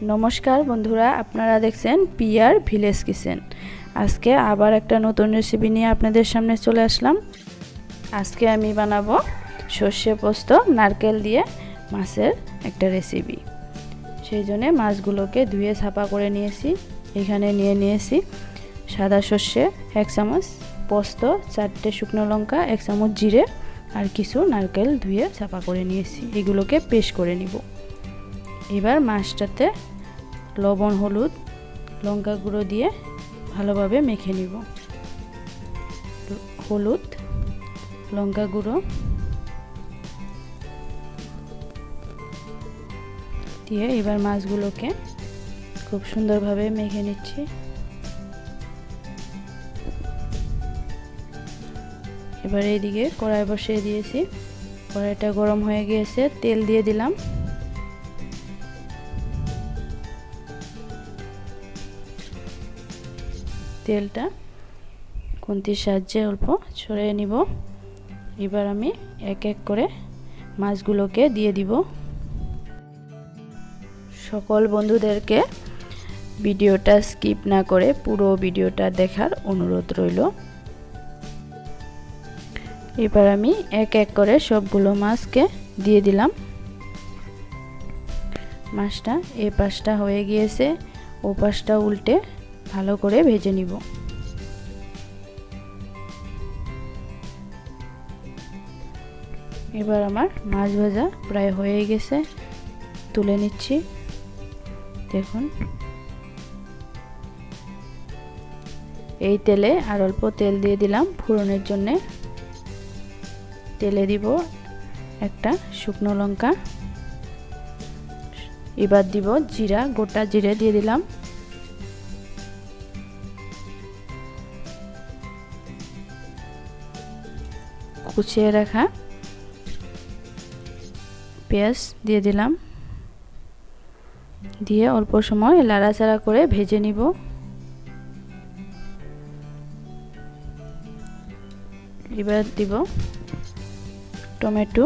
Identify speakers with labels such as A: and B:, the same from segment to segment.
A: নমস্কার বন্ধুরা, আপনারা দেখছেন পিয়ার ভিলেজ কিচেন। আজকে আবার একটা নতুন রেসিপি নিয়ে আপনাদের সামনে চলে আসলাম। আজকে আমি বানাবো সর্ষে পোস্ত নারকেল দিয়ে মাছের একটা রেসিপি। সেই জন্য মাছগুলোকে ধুয়ে ছাপা করে নিয়েছি। এখানে নিয়েছি সাদা সর্ষে 1 চামচ, পোস্ত 4টে শুকনো লঙ্কা, 1 চামচ জিরে আর কিছু নারকেল ধুয়ে ছাপা করে নিয়েছি। এগুলোকে পেস্ট করে নিব। এবার মাছটাতে লবণ, হলুদ, লঙ্কা গুঁড়ো দিয়ে ভালোভাবে মেখে নিব। হলুদ, লঙ্কা গুঁড়ো দিয়ে এবার মাছগুলোকে খুব সুন্দরভাবে মেখে নিচ্ছি। এবার এইদিকে কড়াই বসিয়ে দিয়েছি। কড়াইটা গরম হয়ে গিয়েছে, তেল দিয়ে দিলাম। তেলটা খুন্তির সাহায্যে অল্প ছড়িয়ে নিব। এবার আমি এক এক করে মাছগুলোকে দিয়ে দিব। সকল বন্ধুদেরকে ভিডিওটা স্কিপ না করে পুরো ভিডিওটা দেখার অনুরোধ রইল। এবার আমি এক এক করে সবগুলো মাছকে দিয়ে দিলাম। মাছটা এই পাশটা হয়ে গিয়েছে, ও পাশটা উল্টে ভালো করে ভেজে নিব। এবার আমার মাছ ভাজা প্রায় হয়ে গেছে, তুলে নিচ্ছি। দেখুন, এই তেলে আর অল্প তেল দিয়ে দিলাম ফোড়নের জন্য। তেলে দিব একটা শুকনো লঙ্কা, এবার দিব জিরা, গোটা জিরে দিয়ে দিলাম। কুচিয়ে রাখা পেঁয়াজ দিয়ে দিলাম, দিয়ে অল্প সময় লাড়াচাড়া করে ভেজে নিব। এবার দিব টমেটো,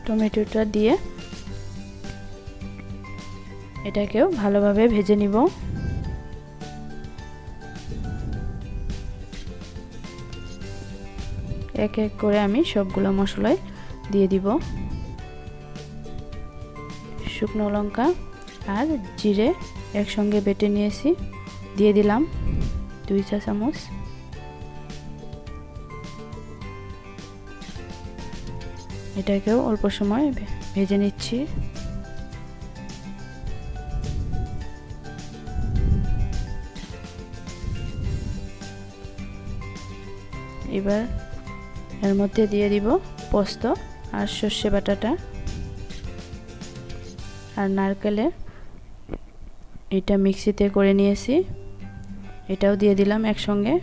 A: টমেটোটা দিয়ে এটাকেও ভালোভাবে ভেজে নিব। এক এক করে আমি সবগুলো মশলাই দিয়ে দিব। শুকনো লঙ্কা আর জিরে একসঙ্গে বেটে নিয়েছি, দিয়ে দিলাম 2 চা চামচ। এটাকেও অল্প সময় ভেজে নিচ্ছি। এবার এর মধ্যে দিয়ে দিব পোস্ত আর সর্ষে বাটাটা আর নারকেলের এটা মিক্সিতে করে নিয়েছি, এটাও দিয়ে দিলাম একসঙ্গে।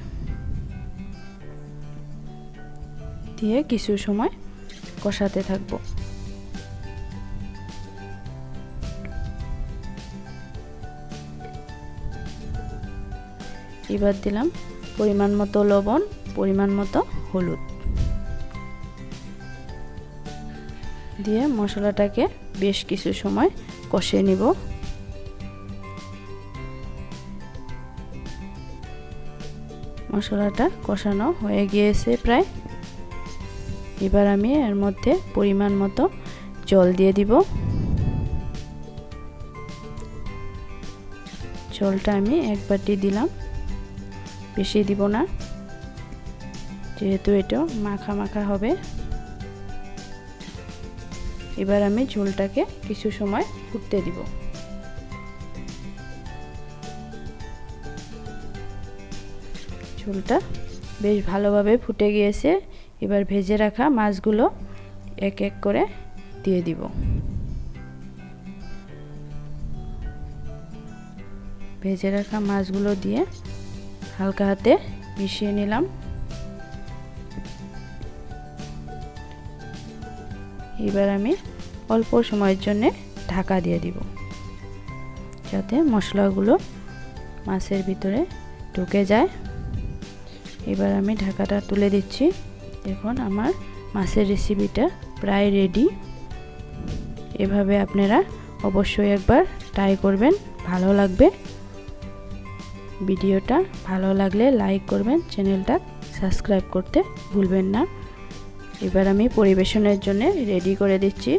A: দিয়ে কিছু সময় কষাতে থাকবো। এবার দিলাম পরিমাণ মতো লবণ, পরিমাণ মতো হলুদ দিয়ে মশলাটাকে বেশ কিছু সময় কষিয়ে নিব। মশলাটা কষানো হয়ে গিয়েছে প্রায়। এবার আমি এর মধ্যে পরিমাণ মতো জল দিয়ে দিব। জলটা আমি 1 বাটি দিলাম, বেশি দিব না, যেহেতু এটা মাখা মাখা হবে। এবার আমি ঝোলটাকে কিছু সময় ফুটতে দিব। ঝোলটা বেশ ভালোভাবে ফুটে গিয়েছে। এবার ভেজে রাখা মাছগুলো এক এক করে দিয়ে দিব। ভেজে রাখা মাছগুলো দিয়ে হালকা হাতে মিশিয়ে নিলাম। এবার আমি অল্প সময়ের জন্য ঢাকা দিয়ে দিব, যাতে মশলাগুলো মাছের ভিতরে ঢুকে যায়। এবার আমি ঢাকাটা তুলে দিচ্ছি। দেখুন আমার মাছের রেসিপিটা প্রায় রেডি। এভাবে আপনারা অবশ্যই একবার ট্রাই করবেন, ভালো লাগবে। ভিডিওটা ভালো লাগলে লাইক করবেন, চ্যানেলটা সাবস্ক্রাইব করতে ভুলবেন না। এবার আমি পরিবেশনের জন্য রেডি করে দিচ্ছি।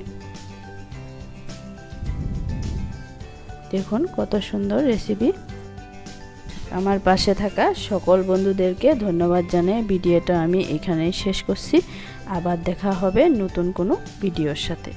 A: দেখুন কত সুন্দর রেসিপি। আমার পাশে থাকা সকল বন্ধুদেরকে ধন্যবাদ জানিয়ে ভিডিওটা আমি এখানেই শেষ করছি। আবার দেখা হবে নতুন কোনো ভিডিওর সাথে।